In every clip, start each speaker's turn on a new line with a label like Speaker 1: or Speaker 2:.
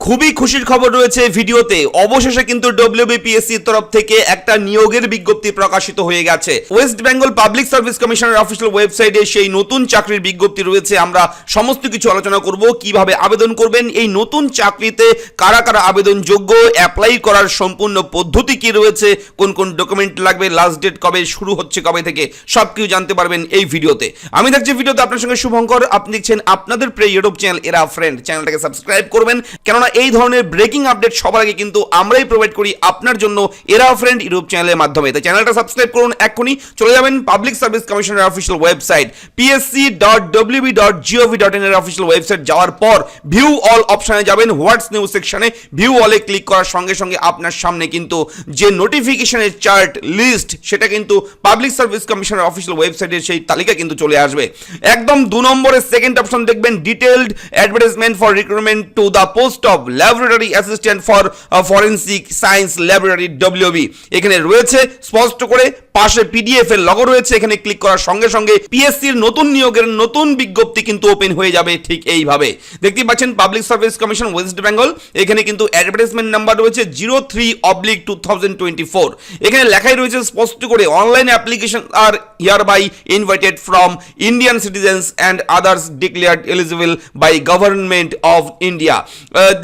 Speaker 1: খুবই খুশির খবর রয়েছে ভিডিওতে। অবশেষে কিন্তু ডব্লিউবিপিএসসির তরফ থেকে একটা নিয়োগের বিজ্ঞপ্তি প্রকাশিত হয়ে গেছে। ওয়েস্ট বেঙ্গল পাবলিক সার্ভিস কমিশনের অফিসিয়াল ওয়েবসাইটে সেই নতুন চাকরির বিজ্ঞপ্তি রয়েছে। আমরা সমস্ত কিছু আলোচনা করব, কিভাবে আবেদন করবেন, এই নতুন চাকরিতে কারা কারা আবেদন যোগ্য, অ্যাপ্লাই করার সম্পূর্ণ পদ্ধতি কি রয়েছে, কোন কোন ডকুমেন্ট লাগবে, লাস্ট ডেট কবে, শুরু হচ্ছে কবে থেকে, সবকিছু জানতে পারবেন এই ভিডিওতে। আমি দেখছি ভিডিওতে আপনার সঙ্গে শুভঙ্কর, আপনি দেখছেন আপনাদের প্রিয় ইউটিউব চ্যানেল এরা ফ্রেন্ড। চ্যানেলটাকে সাবস্ক্রাইব করবেন, কেননা এই ধরনের ব্রেকিং আপডেট সবার আগে কিন্তু আমরাই প্রোভাইড করি আপনার জন্য এরা ফ্রেন্ড ইউটিউব চ্যানেলের মাধ্যমে। তাই চ্যানেলটা সাবস্ক্রাইব করুন, এক্ষুনি চলে যাবেন পাবলিক সার্ভিস কমিশনের অফিসিয়াল ওয়েবসাইট psc.wb.gov.in এর অফিসিয়াল ওয়েবসাইট যাওয়ার পর ভিউ অল অপশনে যাবেন। হোয়াটস নিউজ সেকশনে ভিউ অলে ক্লিক করার সঙ্গে সঙ্গে আপনার সামনে কিন্তু যে নোটিফিকেশনের চার্ট লিস্ট সেটা কিন্তু পাবলিক সার্ভিস কমিশনের অফিসিয়াল ওয়েবসাইটের সেই তালিকা কিন্তু চলে আসবে। একদম 2 নম্বরের সেকেন্ড অপশন দেখবেন detailed advertisement for recruitment to the post of laboratory assistant for forensic science laboratory WB. এখানে রয়েছে স্পষ্ট করে পাশে পিডিএফ এর লগো রয়েছে। এখানে ক্লিক করার সঙ্গে সঙ্গে পিএসসির নতুন নিয়োগের নতুন বিজ্ঞপ্তি কিন্তু ওপেন হয়ে যাবে ঠিক এইভাবে। দেখতে পাচ্ছেন public service commission West Bengal, এখানে কিন্তু অ্যাডভার্টাইজমেন্ট নাম্বার রয়েছে 03/2024। এখানে লেখাই রয়েছে স্পষ্ট করে অনলাইন অ্যাপ্লিকেশন আর hereby invited from Indian citizens and others declared eligible by government of India।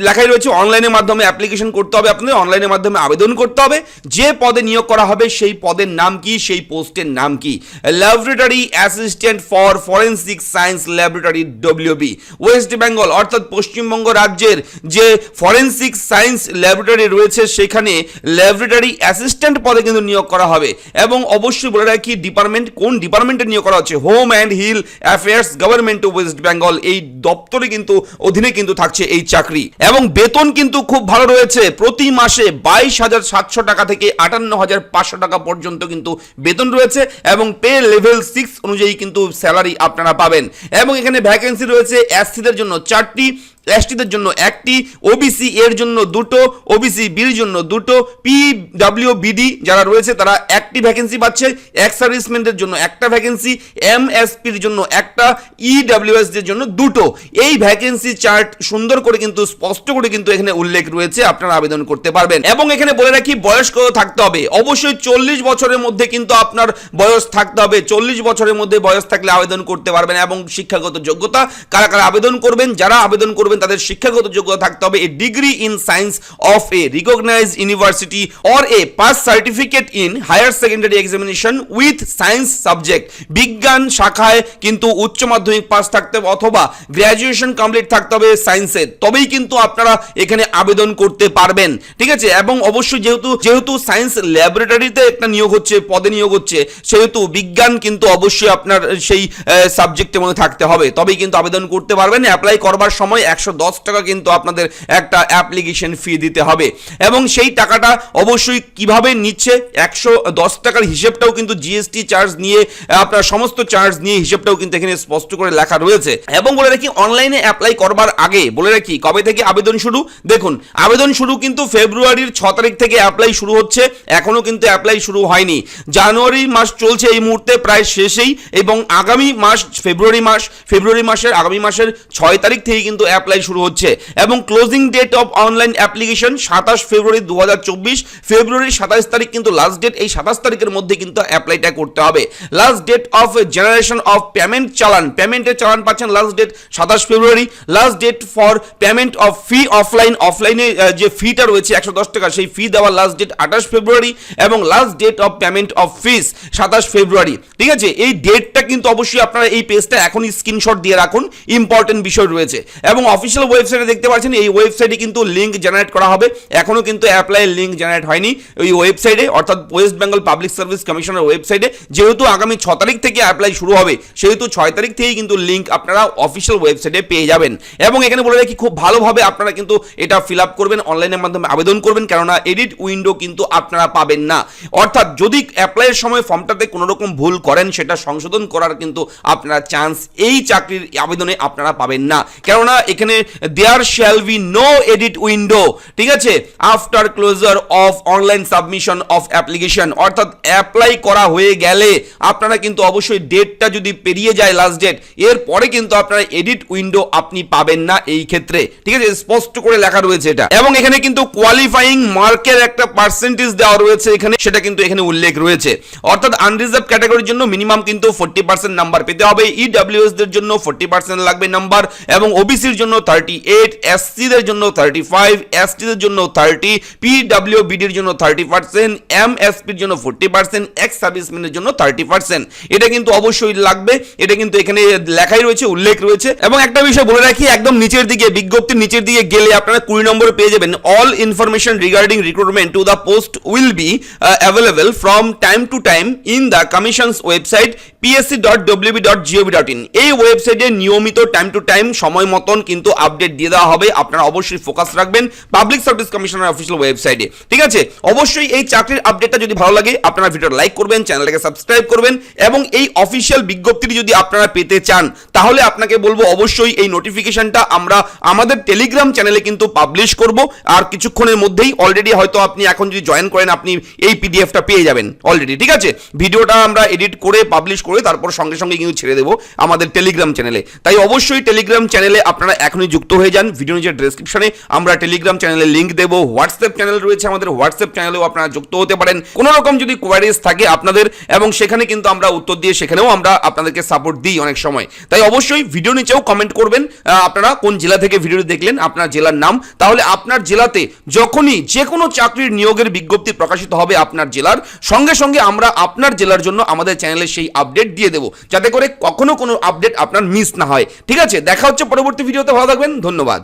Speaker 1: লেখাই রয়েছে অনলাইনের মাধ্যমে অ্যাপ্লিকেশন করতে হবে, আপনাদের অনলাইনের মাধ্যমে আবেদন করতে হবে। যে পদে নিয়োগ করা হবে সেই পদের নাম কি, সেই পোস্টের নাম কি, laboratory assistant for forensic science laboratory WB West Bengal, অর্থাৎ পশ্চিমবঙ্গ রাজ্যের যে ফরেনসিক সায়েন্স ল্যাবরেটরি রয়েছে সেখানে ল্যাবরেটরি অ্যাসিস্ট্যান্ট পদে কিন্তু নিয়োগ করা হবে। এবং অবশ্যই বলে রাখি ডিপার্টমেন্ট, কোন ডিপার্টমেন্টে নিয়োগ করা হচ্ছে, home and hill affairs government of West Bengal, এই দপ্তরে কিন্তু অধীনে কিন্তু থাকছে এই চাকরি। এবং বেতন কিন্তু খুব ভালো রয়েছে, প্রতি মাসে 22,700 টাকা থেকে 58,500 টাকা পর্যন্ত কিন্তু বেতন রয়েছে এবং পে লেভেল 6 অনুযায়ী কিন্তু স্যালারি আপনারা পাবেন। এবং এখানে ভ্যাকেন্সি রয়েছে এসসিদের জন্য 4টি, এসটিদের জন্য 1টি, ওবিসি এর জন্য 2টো, ওবিসি বির জন্য 2টো, পিডব্লিউবিডি যারা রয়েছে তারা 1টি ভ্যাকেন্সি পাচ্ছে, এক্স সার্ভিসম্যানদের জন্য 1টা ভ্যাকেন্সি, এমএসপির জন্য 1টা, ইডব্লিউএস এর জন্য 2টো। এই ভ্যাকেন্সি চার্ট সুন্দর করে কিন্তু স্পষ্ট করে কিন্তু এখানে উল্লেখ রয়েছে, আপনারা আবেদন করতে পারবেন। এবং এখানে বলে রাখি বয়স কত থাকতে হবে, অবশ্যই 40 বছরের মধ্যে কিন্তু আপনার বয়স থাকতে হবে। 40 বছরের মধ্যে বয়স থাকলে আবেদন করতে পারবেন। এবং শিক্ষাগত যোগ্যতা কারা কারা আবেদন করবেন, যারা আবেদন করবেন তাদের শিক্ষাগত যোগ্যতা থাকতে হবে a degree in science of a recognised university or a pass certificate in higher secondary examination with science subject. বিজ্ঞান শাখায় কিন্তু উচ্চ মাধ্যমিক পাস থাকতে হবে অথবা গ্র্যাজুয়েশন কমপ্লিট থাকতে হবে সায়েন্সের, তবেই কিন্তু আপনারা এখানে আবেদন করতে পারবেন, ঠিক আছে। এবং অবশ্যই যেহেতু সায়েন্স ল্যাবরেটরিতে একটা নিয়োগ হচ্ছে, পদে নিয়োগ হচ্ছে, সেহেতু বিজ্ঞান কিন্তু অবশ্যই আপনার সেই সাবজেক্টের মধ্যে থাকতে হবে, তবেই কিন্তু আবেদন করতে পারবেন। অ্যাপ্লাই করবার সময় 110 টাকা কিন্তু আপনাদের একটা অ্যাপ্লিকেশন ফি দিতে হবে। এবং সেই টাকাটা অবশ্যই কিভাবে নিচ্ছে, 110 টাকার হিসেবটাও কিন্তু জিএসটি চার্জ নিয়ে, আপনার সমস্ত চার্জ নিয়ে হিসেবটাও কিন্তু এখানে স্পষ্ট করে লেখা রয়েছে। এবং বলে রাখি অনলাইনে অ্যাপ্লাই করবার আগে বলে রাখি কবে থেকে আবেদন শুরু। দেখুন আবেদন শুরু কিন্তু ফেব্রুয়ারির 6 তারিখ থেকে অ্যাপ্লাই শুরু হচ্ছে, এখনো কিন্তু অ্যাপ্লাই শুরু হয়নি। জানুয়ারি মাস চলছে এই মুহূর্তে প্রায় শেষেই, এবং আগামী মাস ফেব্রুয়ারি মাসের আগামী মাসের 6 তারিখ থেকে কিন্তু অ্যাপ্লাই শুরু হচ্ছে। এবং closing date of online application 27 February 2024, ফেব্রুয়ারি 27 তারিখ কিন্তু লাস্ট ডেট। এই 27 তারিখের মধ্যে কিন্তু অ্যাপ্লাইটা করতে হবে। Last date of generation of payment challan, পেমেন্টের চালান পাচ্ছেন last date 27 February. Last date for payment of fee অফলাইনে যে ফিটা রয়েছে 110 টাকা, সেই ফি দেওয়ার লাস্ট ডেট 28 ফেব্রুয়ারি। এবং last date of payment of fees 27 February, ঠিক আছে। এই ডেটটা কিন্তু অবশ্যই আপনারা এই পেজটা এখনই স্ক্রিনশট দিয়ে রাখুন, ইম্পর্টেন্ট বিষয় রয়েছে। এবং অফিসিয়াল ওয়েবসাইটে দেখতে পাচ্ছেন এই ওয়েবসাইটে কিন্তু লিঙ্ক জেনারেট করা হবে, এখনো কিন্তু অ্যাপ্লাইয়ের লিঙ্ক জেনারেট হয়নি ওই ওয়েবসাইটে, অর্থাৎ ওয়েস্ট বেঙ্গল পাবলিক সার্ভিস কমিশনের ওয়েবসাইটে। যেহেতু আগামী 6 তারিখ থেকে অ্যাপ্লাই শুরু হবে, সেহেতু 6 তারিখ থেকেই কিন্তু লিঙ্ক আপনারা অফিসিয়াল ওয়েবসাইটে পেয়ে যাবেন। এবং এখানে বলে রাখি খুব ভালোভাবে আপনারা কিন্তু এটা ফিল আপ করবেন, অনলাইনের মাধ্যমে আবেদন করবেন, কেননা এডিট উইন্ডো কিন্তু আপনারা পাবেন না। অর্থাৎ যদি অ্যাপ্লাইয়ের সময় ফর্মটাতে কোনো রকম ভুল করেন সেটা সংশোধন করার কিন্তু আপনারা চান্স এই চাকরির আবেদনে আপনারা পাবেন না, কেননা এখানে এখানে there shall be no edit window, ঠিক আছে, after closure of online submission of application, অর্থাৎ অ্যাপ্লাই করা হয়ে গেলে আপনারা কিন্তু অবশ্যই ডেটটা যদি পেরিয়ে যায় লাস্ট ডেট, এরপরে কিন্তু আপনারা এডিট উইন্ডো আপনি পাবেন না এই ক্ষেত্রে, ঠিক আছে, স্পষ্ট করে লেখা রয়েছে এটা। এবং এখানে কিন্তু কোয়ালিফাইং মার্কের একটা পার্সেন্টেজ দেওয়া রয়েছে এখানে, সেটা কিন্তু এখানে উল্লেখ রয়েছে। অর্থাৎ আনরিজার্ভ ক্যাটাগরির জন্য মিনিমাম কিন্তু 40% নাম্বার পেতে হবে, ইডব্লিউএস দের জন্য 40% লাগবে নাম্বার, এবং ওবিসির জন্য 38, এসসি দের জন্য 35, এসটি দের জন্য 30, পিডব্লিউবিডির জন্য 30%, এমএসপির জন্য 40%, এক্স সার্ভিসম্যানের জন্য 30%। এটা কিন্তু অবশ্যই লাগবে, এটা কিন্তু এখানে লেখাই রয়েছে, উল্লেখ রয়েছে। এবং একটা বিষয় বলে রাখি, একদম নিচের দিকে বিজ্ঞপ্তির নিচের দিকে গেলে আপনারা 20 নম্বরে পেয়ে যাবেন, all information regarding recruitment to the post will be available from time to time in the commission's website psc.wb.gov.in। এই ওয়েবসাইটে নিয়মিত টাইম টু টাইম সময় মতন কিন্তু আপডেট দিয়ে দেওয়া হবে, আপনারা অবশ্যই ফোকাস রাখবেন পাবলিক সার্ভিস কমিশনের অফিসিয়াল ওয়েবসাইটে, ঠিক আছে। অবশ্যই এই চাকরির আপডেটটা যদি ভালো লাগে আপনারা ভিডিওটা লাইক করবেন, চ্যানেলটাকে সাবস্ক্রাইব করবেন, এবং এই অফিসিয়াল বিজ্ঞপ্তিটি যদি আপনারা পেতে চান তাহলে আপনাকে বলবো অবশ্যই এই নোটিফিকেশনটা আমরা আমাদের টেলিগ্রাম চ্যানেলে কিন্তু পাবলিশ করব, আর কিছুক্ষণের মধ্যেই অলরেডি হয়তো আপনি এখন যদি জয়েন করেন আপনি এই পিডিএফটা পেয়ে যাবেন অলরেডি, ঠিক আছে। ভিডিওটা আমরা এডিট করে পাবলিশ করে তারপর সঙ্গে সঙ্গে কিন্তু ছেড়ে দেবো আমাদের টেলিগ্রাম চ্যানেলে, তাই অবশ্যই টেলিগ্রাম চ্যানেলে আপনারা এখনই যুক্ত হয়ে যান। ভিডিও নিচে ডেসক্রিপশনে আমরা টেলিগ্রাম চ্যানেলে লিংক দেবো, হোয়াটসঅ্যাপ চ্যানেল রয়েছে আমাদের, হোয়াটসঅ্যাপ চ্যানেলেও আপনারা যুক্ত হতে পারেন। কোনো রকম যদি কোয়ারিজ থাকে আপনাদের, এবং সেখানে কিন্তু আমরা উত্তর দিয়ে সেখানেও আমরা আপনাদেরকে সাপোর্ট দিই অনেক সময়, তাই অবশ্যই ভিডিও নিচেও কমেন্ট করবেন আপনারা কোন জেলা থেকে ভিডিও দেখলেন, আপনার জেলার নাম, তাহলে আপনার জেলাতে যখনই যে কোনো চাকরির নিয়োগের বিজ্ঞপ্তি প্রকাশিত হবে আপনার জেলার, সঙ্গে সঙ্গে আমরা আপনার জেলার জন্য আমাদের চ্যানেলে সেই আপডেট দিয়ে দেবো, যাতে করে কখনো কোনো আপডেট আপনার মিস না হয়, ঠিক আছে। দেখা হচ্ছে পরবর্তী ভিডিওতে, ভালো থাকবেন, ধন্যবাদ।